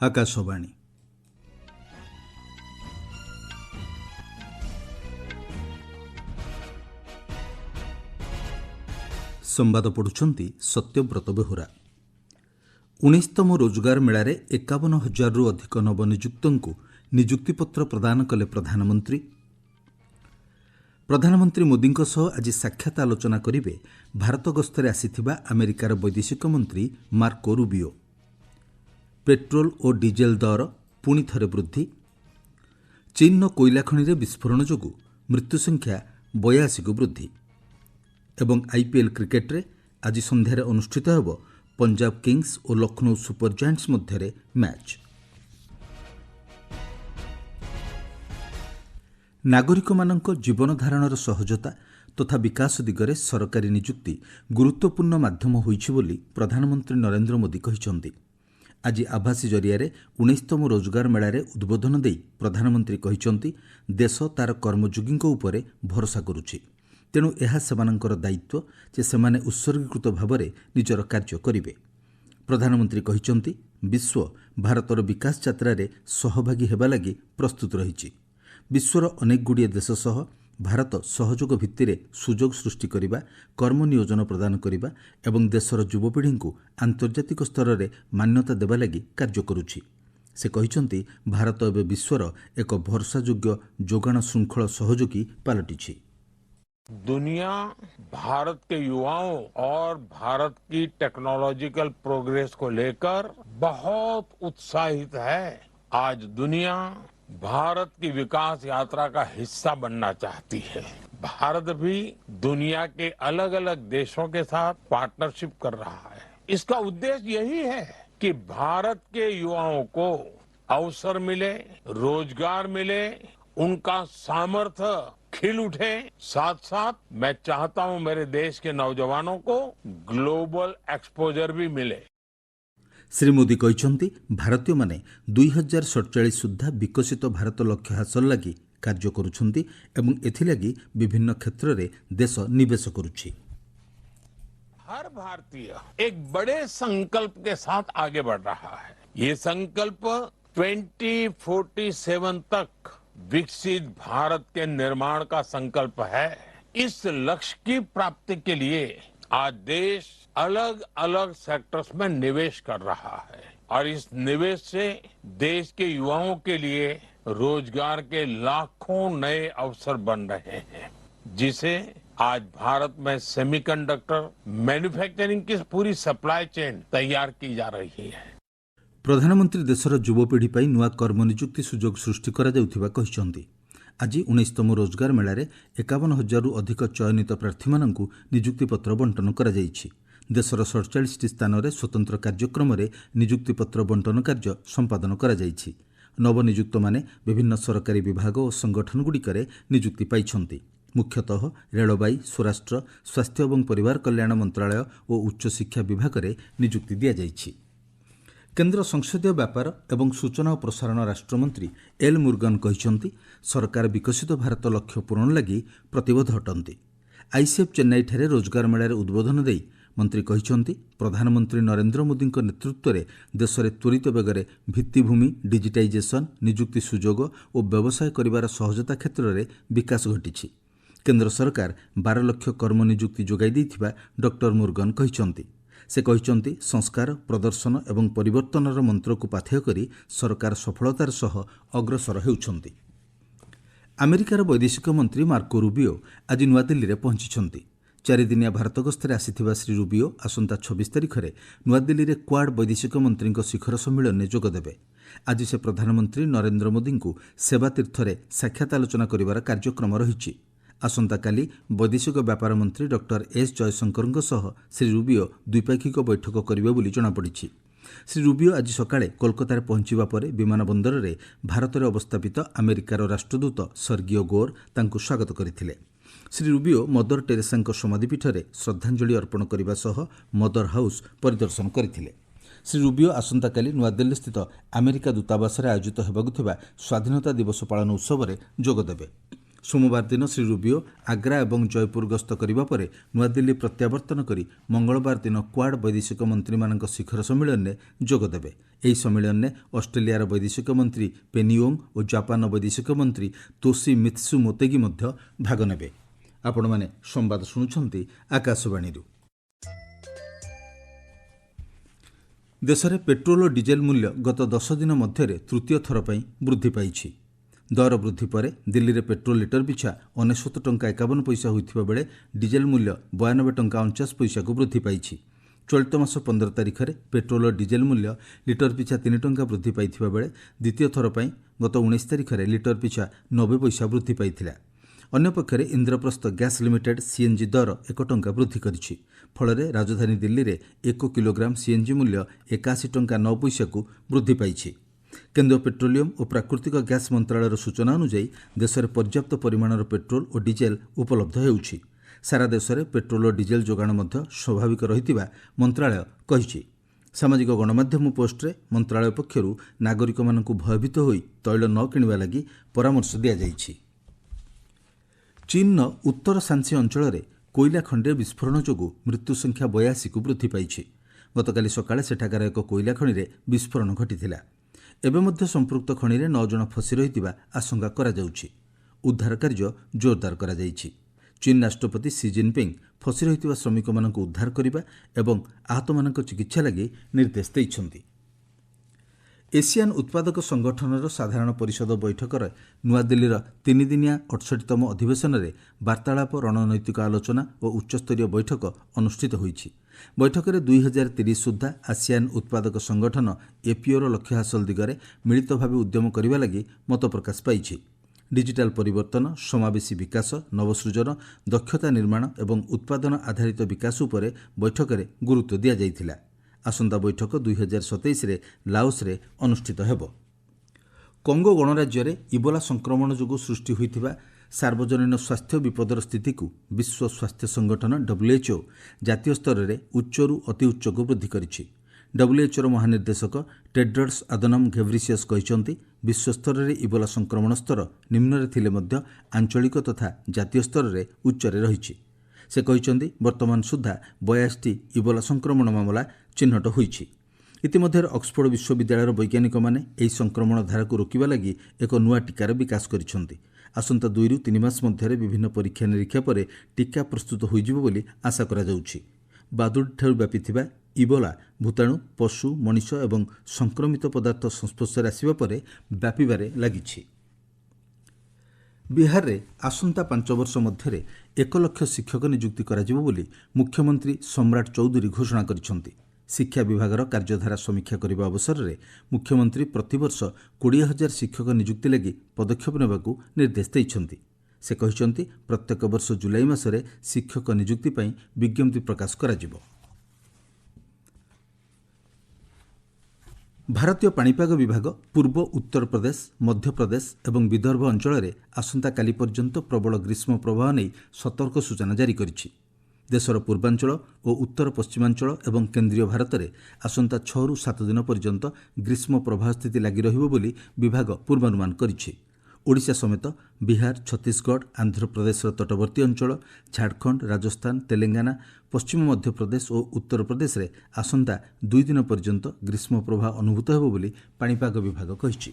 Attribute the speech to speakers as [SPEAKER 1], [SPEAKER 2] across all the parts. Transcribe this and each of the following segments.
[SPEAKER 1] ଆକାଶବାଣୀ। ସମ୍ବାଦ ପଢୁଛନ୍ତି ସତ୍ୟବ୍ରତ ବେହୁରା। 19ତମ ରୋଜଗାର ମେଳାରେ 51,000ରୁ ଅଧିକ ନବନିଯୁକ୍ତଙ୍କୁ ନିଯୁକ୍ତିପତ୍ର ପ୍ରଦାନ କଲେ ପ୍ରଧାନମନ୍ତ୍ରୀ। ପ୍ରଧାନମନ୍ତ୍ରୀ ମୋଦିଙ୍କ ସହ ଆଜି ସାକ୍ଷାତ ଆଲୋଚନା କରିବେ ଭାରତ ଗସ୍ତରେ ଆସିଥିବା ଆମେରିକାର ବୈଦେଶିକ ମନ୍ତ୍ରୀ ମାର୍କୋ ରୁବିଓ। ପେଟ୍ରୋଲ ଓ ଡିଜେଲ ଦର ପୁଣି ଥରେ ବୃଦ୍ଧି। ଚୀନର କୋଇଲା ଖଣିରେ ବିସ୍ଫୋରଣ ଯୋଗୁଁ ମୃତ୍ୟୁସଂଖ୍ୟା 82କୁ ବୃଦ୍ଧି। ଏବଂ ଆଇପିଏଲ୍ କ୍ରିକେଟରେ ଆଜି ସନ୍ଧ୍ୟାରେ ଅନୁଷ୍ଠିତ ହେବ ପଞ୍ଜାବ କିଙ୍ଗସ୍ ଓ ଲକ୍ଷ୍ନୌ ସୁପର ଜାଏଣ୍ଟସ୍ ମଧ୍ୟରେ ମ୍ୟାଚ୍। ନାଗରିକମାନଙ୍କ ଜୀବନଧାରଣର ସହଜତା ତଥା ବିକାଶ ଦିଗରେ ସରକାରୀ ନିଯୁକ୍ତି ଗୁରୁତ୍ୱପୂର୍ଣ୍ଣ ମାଧ୍ୟମ ହୋଇଛି ବୋଲି ପ୍ରଧାନମନ୍ତ୍ରୀ ନରେନ୍ଦ୍ର ମୋଦି କହିଛନ୍ତି। ଆଜି ଆଭାସୀ ଜରିଆରେ 19ତମ ରୋଜଗାର ମେଳାରେ ଉଦ୍ବୋଧନ ଦେଇ ପ୍ରଧାନମନ୍ତ୍ରୀ କହିଛନ୍ତି, ଦେଶ ତା'ର କର୍ମଯୋଗୀଙ୍କ ଉପରେ ଭରସା କରୁଛି। ତେଣୁ ଏହା ସେମାନଙ୍କର ଦାୟିତ୍ୱ ଯେ ସେମାନେ ଉତ୍ସର୍ଗୀକୃତ ଭାବରେ ନିଜର କାର୍ଯ୍ୟ କରିବେ। ପ୍ରଧାନମନ୍ତ୍ରୀ କହିଛନ୍ତି, ବିଶ୍ୱ ଭାରତର ବିକାଶ ଯାତ୍ରାରେ ସହଭାଗୀ ହେବା ଲାଗି ପ୍ରସ୍ତୁତ ରହିଛି। ବିଶ୍ୱର ଅନେକଗୁଡ଼ିଏ ଦେଶ ସହ ଭାରତ ସହଯୋଗ ଭିତ୍ତିରେ ସୁଯୋଗ ସୃଷ୍ଟି କରିବା, କର୍ମ ନିୟୋଜନ ପ୍ରଦାନ କରିବା ଏବଂ ଦେଶର ଯୁବପିଢ଼ିଙ୍କୁ ଆନ୍ତର୍ଜାତିକ ସ୍ତରରେ ମାନ୍ୟତା ଦେବା ଲାଗି କାର୍ଯ୍ୟ କରୁଛି। ସେ କହିଛନ୍ତି, ଭାରତ ଏବେ ବିଶ୍ୱର ଏକ ଭରସାଯୋଗ୍ୟ ଯୋଗାଣ ଶୃଙ୍ଖଳ ସହଯୋଗୀ ପାଲଟିଛି।
[SPEAKER 2] दुनिया भारत के युवाओं और भारत की टेक्नोलॉजिकल प्रोग्रेस को लेकर बहुत उत्साहित है। आज दुनिया भारत की विकास यात्रा का हिस्सा बनना चाहती है। भारत भी दुनिया के अलग अलग देशों के साथ पार्टनरशिप कर रहा है। इसका उद्देश्य यही है कि भारत के युवाओं को अवसर मिले, रोजगार मिले, उनका सामर्थ्य खिल उठे। साथ साथ मैं चाहता हूं मेरे देश के नौजवानों को ग्लोबल एक्सपोजर भी मिले।
[SPEAKER 1] ଶ୍ରୀ ମୋଦି କହିଛନ୍ତି, ଭାରତୀୟମାନେ 2047 ସୁଦ୍ଧା ବିକଶିତ ଭାରତ ଲକ୍ଷ୍ୟ ହାସଲ ଲାଗି କାର୍ଯ୍ୟ କରୁଛନ୍ତି ଏବଂ ଏଥିଲାଗି ବିଭିନ୍ନ କ୍ଷେତ୍ରରେ ଦେଶ ନିବେଶ କରୁଛି।
[SPEAKER 2] हर भारतीय एक बड़े संकल्प के साथ आगे बढ़ रहा है। ये संकल्प 2047 तक विकसित भारत के निर्माण का संकल्प है। इस लक्ष्य की प्राप्ति के लिए आज देश अलग अलग सेक्टर्स में निवेश कर रहा है और इस निवेश से देश के युवाओं के लिए रोजगार के लाखों नए अवसर बन रहे हैं, जिसे आज भारत में सेमीकंडक्टर मैन्युफैक्चरिंग की पूरी सप्लाई चेन तैयार की जा रही है।
[SPEAKER 1] ପ୍ରଧାନମନ୍ତ୍ରୀ ଦେଶର ଯୁବପିଢ଼ି ପାଇଁ ନୂଆ କର୍ମ ନିଯୁକ୍ତି ସୁଯୋଗ ସୃଷ୍ଟି କରାଯାଉଥିବା କହିଛନ୍ତି। ଆଜି 19ତମ ରୋଜଗାର ମେଳାରେ 51,000ରୁ ଅଧିକ ଚୟନିତ ପ୍ରାର୍ଥୀମାନଙ୍କୁ ନିଯୁକ୍ତିପତ୍ର ବଣ୍ଟନ କରାଯାଇଛି। ଦେଶର 47ଟି ସ୍ଥାନରେ ସ୍ୱତନ୍ତ୍ର କାର୍ଯ୍ୟକ୍ରମରେ ନିଯୁକ୍ତିପତ୍ର ବଣ୍ଟନ କାର୍ଯ୍ୟ ସମ୍ପାଦନ କରାଯାଇଛି। ନବନିଯୁକ୍ତମାନେ ବିଭିନ୍ନ ସରକାରୀ ବିଭାଗ ଓ ସଂଗଠନଗୁଡ଼ିକରେ ନିଯୁକ୍ତି ପାଇଛନ୍ତି। ମୁଖ୍ୟତଃ ରେଳବାଇ, ସ୍ୱରାଷ୍ଟ୍ର, ସ୍ୱାସ୍ଥ୍ୟ ଏବଂ ପରିବାର କଲ୍ୟାଣ ମନ୍ତ୍ରଣାଳୟ ଓ ଉଚ୍ଚଶିକ୍ଷା ବିଭାଗରେ ନିଯୁକ୍ତି ଦିଆଯାଇଛି। କେନ୍ଦ୍ର ସଂସଦୀୟ ବ୍ୟାପାର ଏବଂ ସୂଚନା ଓ ପ୍ରସାରଣ ରାଷ୍ଟ୍ରମନ୍ତ୍ରୀ ଏଲ୍ ମୁରୁଗନ୍ କହିଛନ୍ତି, ସରକାର ବିକଶିତ ଭାରତ ଲକ୍ଷ୍ୟ ପୂରଣ ଲାଗି ପ୍ରତିବଦ୍ଧ ଅଟନ୍ତି। ଆଇସିଏଫ୍ ଚେନ୍ନାଇଠାରେ ରୋଜଗାର ମେଳାରେ ଉଦ୍ବୋଧନ ଦେଇ ମନ୍ତ୍ରୀ କହିଛନ୍ତି, ପ୍ରଧାନମନ୍ତ୍ରୀ ନରେନ୍ଦ୍ର ମୋଦିଙ୍କ ନେତୃତ୍ୱରେ ଦେଶରେ ତ୍ୱରିତ ବେଗରେ ଭିତ୍ତିଭୂମି, ଡିଜିଟାଇଜେସନ୍, ନିଯୁକ୍ତି ସୁଯୋଗ ଓ ବ୍ୟବସାୟ କରିବାର ସହଜତା କ୍ଷେତ୍ରରେ ବିକାଶ ଘଟିଛି। କେନ୍ଦ୍ର ସରକାର 12 ଲକ୍ଷ କର୍ମ ନିଯୁକ୍ତି ଯୋଗାଇ ଦେଇଥିବା ଡକ୍ଟର ମୁରୁଗନ୍ କହିଛନ୍ତି। ସେ କହିଛନ୍ତି, ସଂସ୍କାର, ପ୍ରଦର୍ଶନ ଏବଂ ପରିବର୍ତ୍ତନର ମନ୍ତ୍ରକୁ ପାଥେୟ କରି ସରକାର ସଫଳତାର ସହ ଅଗ୍ରସର ହେଉଛନ୍ତି। ଆମେରିକାର ବୈଦେଶିକ ମନ୍ତ୍ରୀ ମାର୍କୋ ରୁବିଓ ଆଜି ନୂଆଦିଲ୍ଲୀରେ ପହଞ୍ଚିଛନ୍ତି। 4 ଦିନିଆ ଭାରତ ଗସ୍ତରେ ଆସିଥିବା ଶ୍ରୀ ରୁବିଓ ଆସନ୍ତା 26 ତାରିଖରେ ନୂଆଦିଲ୍ଲୀରେ କ୍ୱାଡ୍ ବୈଦେଶିକ ମନ୍ତ୍ରୀଙ୍କ ଶିଖର ସମ୍ମିଳନୀରେ ଯୋଗଦେବେ। ଆଜି ସେ ପ୍ରଧାନମନ୍ତ୍ରୀ ନରେନ୍ଦ୍ର ମୋଦିଙ୍କୁ ସେବା ତୀର୍ଥରେ ସାକ୍ଷାତ ଆଲୋଚନା କରିବାର କାର୍ଯ୍ୟକ୍ରମ ରହିଛି। ଆସନ୍ତାକାଲି ବୈଦେଶିକ ବ୍ୟାପାର ମନ୍ତ୍ରୀ ଡକ୍ଟର ଏସ୍ ଜୟଶଙ୍କରଙ୍କ ସହ ଶ୍ରୀ ରୁବିଓ ଦ୍ୱିପାକ୍ଷିକ ବୈଠକ କରିବେ ବୋଲି ଜଣାପଡ଼ିଛି। ଶ୍ରୀ ରୁବିଓ ଆଜି ସକାଳେ କୋଲକାତାରେ ପହଞ୍ଚିବା ପରେ ବିମାନ ବନ୍ଦରରେ ଭାରତରେ ଅବସ୍ଥାପିତ ଆମେରିକାର ରାଷ୍ଟ୍ରଦୂତ ସର୍ଗିଓ ଗୋର୍ ତାଙ୍କୁ ସ୍ୱାଗତ କରିଥିଲେ। ଶ୍ରୀ ରୁବିଓ ମଦର ଟେରେସାଙ୍କ ସମାଧିପୀଠରେ ଶ୍ରଦ୍ଧାଞ୍ଜଳି ଅର୍ପଣ କରିବା ସହ ମଦର ହାଉସ୍ ପରିଦର୍ଶନ କରିଥିଲେ। ଶ୍ରୀ ରୁବିଓ ଆସନ୍ତାକାଲି ନୂଆଦିଲ୍ଲୀସ୍ଥିତ ଆମେରିକା ଦୂତାବାସରେ ଆୟୋଜିତ ହେବାକୁ ଥିବା ସ୍ୱାଧୀନତା ଦିବସ ପାଳନ ଉତ୍ସବରେ ଯୋଗଦେବେ। सोमवार दिन श्री रुबियो आग्रा और जयपुर गस्त करने पर नुआदिल्ली प्रत्यावर्तन कर मंगलवार दिन क्वाड वैदेशिक मंत्री मान शिखर सम्मेलन में जोगदेवे। यह सम्मेलन में ऑस्ट्रेलियार वैदेशिक मंत्री पेनी योंग और जापान वैदेशिक मंत्री तोशी मित्सु मोतेगी भाग नेबे। आपण माने संवाद शुणुछंती आकाशवाणी। देश में पेट्रोल और डीजेल मूल्य गत 10 दिन मध्य तृतीय थर पर वृद्धि पाई। दर वृद्धि पर दिल्ली में पेट्रोल लिटर पिछा 69 टंका 51 पैसा होता बेले डीजेल मूल्य 92 टंका 49 पैसा को वृद्धि पाई। चलित मास 15 तारिख में पेट्रोल और डीजेल मूल्य लिटर पिछा 3 टंका वृद्धि पाई बेले द्वितीय थर पर गत 19 तारिख में लिटर पिछा 90 पैसा वृद्धि पाई। अन्यपक्षे इंद्रप्रस्थ गैस लिमिटेड सीएनजी दर 1 टंका वृद्धि करिछि। फଳରେ राजधानी दिल्ली में 1 किलोग्राम सीएनजी मूल्य 81 टंका 9 पैसा को वृद्धि पाई। केन्द्र पेट्रोलियम और प्राकृतिक गैस मंत्रालय सूचना अनुसार देश में पर्याप्त परिमाणर पेट्रोल और डीजेल उपलब्ध होउछि। सारा देश में पेट्रोल और डीजेल जोगाण मध्य स्वाभाविक रहितिबा मंत्रालय कहिछि। सामाजिक गणमाध्यम पोस्टरे मंत्रालय पक्षरु नागरिक मानकु भयभीत होई तैल न किणवा लागि परामर्श दिया जाइछि। चीन उत्तर सांसी अंचल में कोयला खंडे विस्फोरण जोगु मृत्यु संख्या 82 को वृद्धि पाई। गतकाली सकाळे सेठाकार एक कोयला खनि रे विस्फोरण घटिथिला। एबे मध्य संपृक्त खनि रे 9 जण फसी रहितिबा आशंका करा जाउछि। उद्धार कार्य जोरदार करा जाइछि। चीन राष्ट्रपति सी जिनपिंग फसी रहितिबा श्रमिक मानक उद्धार करिबा एवं आहत मानक चिकित्सा लागि निर्देश दैछन्ति। एशियान उत्पादक संगठनर साधारण परिषद बैठकर नुआदिल्लीर 3 दिनिया 68तम अधिवेशन में वार्तालाप रणनैतिक आलोचना और उच्चस्तरीय बैठक अनुष्ठित होईछि। बैठक में 2030 सुधा आसियान उत्पादक संगठन एपीओर लक्ष्य हासिल दिगरे मिलित भाव उद्यम करने लगी मत प्रकाश पाई। डिजिटाल परिवर्तन, समावेशी विकास, नवसृजन, दक्षता निर्माण और उत्पादन आधारित विकास उपर बैठक में गुरुत्व दि जाइथिला। आसंता बैठक 2027 रे लाओस रे अनुष्ठित हेबो। कंगो गणराज्य में इबोला संक्रमण जोगु सृष्टि होइथिबा सार्वजनीन स्वास्थ्य विपदर स्थिति को विश्व स्वास्थ्य संगठन WHO जातीय स्तर में उच्चरू अति उच्च को वृद्धि करिछि। WHO महानिर्देशक टेड्रस अदनम घेब्रिसियस कहते विश्व स्तर में इबोला संक्रमण स्तर निम्न थिले मध्य आंचलिक तथा जातीय स्तर में उच्चरे रहिछि। से कहते वर्तमान सुधा 82टी इबोला संक्रमण मामला चिन्हट होइछि। इतिमध्य ऑक्सफोर्ड विश्वविद्यालय वैज्ञानिक माने एही संक्रमण धारा को रोकिबा लागि एक नुआ टीकार विकास करिसेंति। आसंता 2 ରୁ 3 मास मध्य विभिन्न परीक्षा निरीक्षा पर टीका प्रस्तुत होइजिबो बोली आशा करा जाउछि। बादुड़ी व्यापीथिबा इबोला भूताणु पशु मनीष एवं संक्रमित पदार्थ संस्पर्श आसिबा पर व्यापीबारे लागिछि। बिहार में आसंता 5 वर्ष मध्य 1 लाख शिक्षक नियुक्ति कराजिबो बोली मुख्यमंत्री सम्राट चौधरी घोषणा करिसेंति। शिक्षा विभागर कार्यधारा समीक्षा करने अवसर में मुख्यमंत्री प्रतिवर्ष 20,000 शिक्षक नियुक्ति लगी पदक्षेप नेबाकू निर्देश दैछन्ति। से कहते प्रत्येक वर्ष जुलाई मासरे शिक्षक नियुक्ति पई विज्ञप्ति प्रकाश कराजिबो। भारतीय पाणीपाग विभाग पूर्व उत्तर प्रदेश, मध्य प्रदेश और विदर्भ अंचल में आसंता काली पर्यंत प्रबल ग्रीष्म प्रवाह नहीं सतर्क सूचना जारी करिछि। देशर पूर्वांचल और उत्तर पश्चिमांचल और केंद्रीय भारत में आसंता 6 ରୁ 7 दिन पर्यंत ग्रीष्म प्रवाह स्थिति लगी रहिबो बोली विभाग पूर्वानुमान करिछि। ओडिशा समेत बिहार, छत्तीसगढ़, आंध्र प्रदेश तटवर्ती अंचल, झारखंड, राजस्थान, तेलंगाना, पश्चिम मध्य प्रदेश और उत्तर प्रदेश में आसंता 2 दिन पर्यंत ग्रीष्म प्रवाह अनुभूत हेबो बोली पाणीपाग विभाग कहिछि।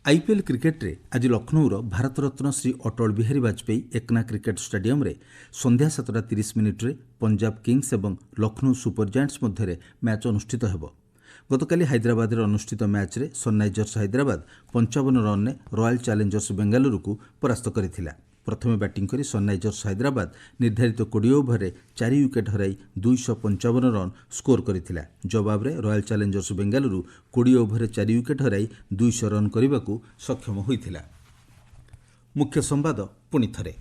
[SPEAKER 1] आईपीएल क्रिकेट रे आज लखनऊर भारत रत्न श्री अटल बिहारी वाजपेयी एकना क्रिकेट स्टेडियम रे संध्या 7:30 रे पंजाब किंग्स और लखनऊ सुपर जायंट्स मध्य मैच अनुष्ठित हेबो। गतकाली हैदराबाद रे अनुष्ठित मैच रे सनराइजर्स हैदराबाद 55 रन ने रॉयल चैलेंजर्स बेंगालुरु को परास्त करिथिला। प्रथमे बैटिंग करी सनराइजर्स हैदराबाद निर्धारित 20 ओवर रे 4 विकेट हराई 255 रन स्कोर करिथिला। जवाब रे रॉयल चैलेंजर्स बेंगालुरु 20 ओवर रे 4 विकेट हराई 200 रन करबाकू सक्षम होइथिला। मुख्य संवाद पुनि थरे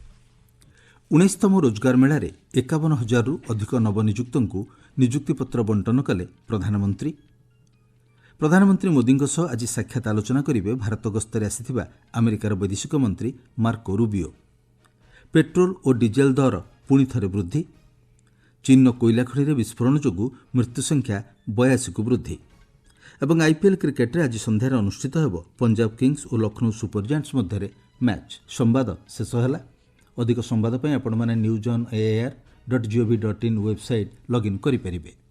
[SPEAKER 1] 19तम रोजगार मेला रे 51,000 रु अधिक नवनियुक्तंकु नियुक्ति पत्र बंटन कले प्रधानमंत्री। प्रधानमंत्री मोदी आज साक्षात आलोचना करेंगे भारत गस्तर आसिथिबा अमेरिकार वैदेशिक मंत्री मार्को रूबियो। पेट्रोल और डीजेल दर पुणी थरे वृद्धि। चीन कोयला खड़ी विस्फोरण जोगु मृत्यु संख्या 82 को वृद्धि। एवं आईपीएल क्रिकेट रे आज संध्यार अनुष्ठित हेबो पंजाब किंग्स और लखनऊ सुपर जायंट्स मध्य ମ୍ୟାଚ୍ ସମ୍ବାଦ ଶେଷ ହେଲା। ଅଧିକ ସମ୍ବାଦ ପାଇଁ ଆପଣମାନେ news on air.gov.in website login କରିପାରିବେ।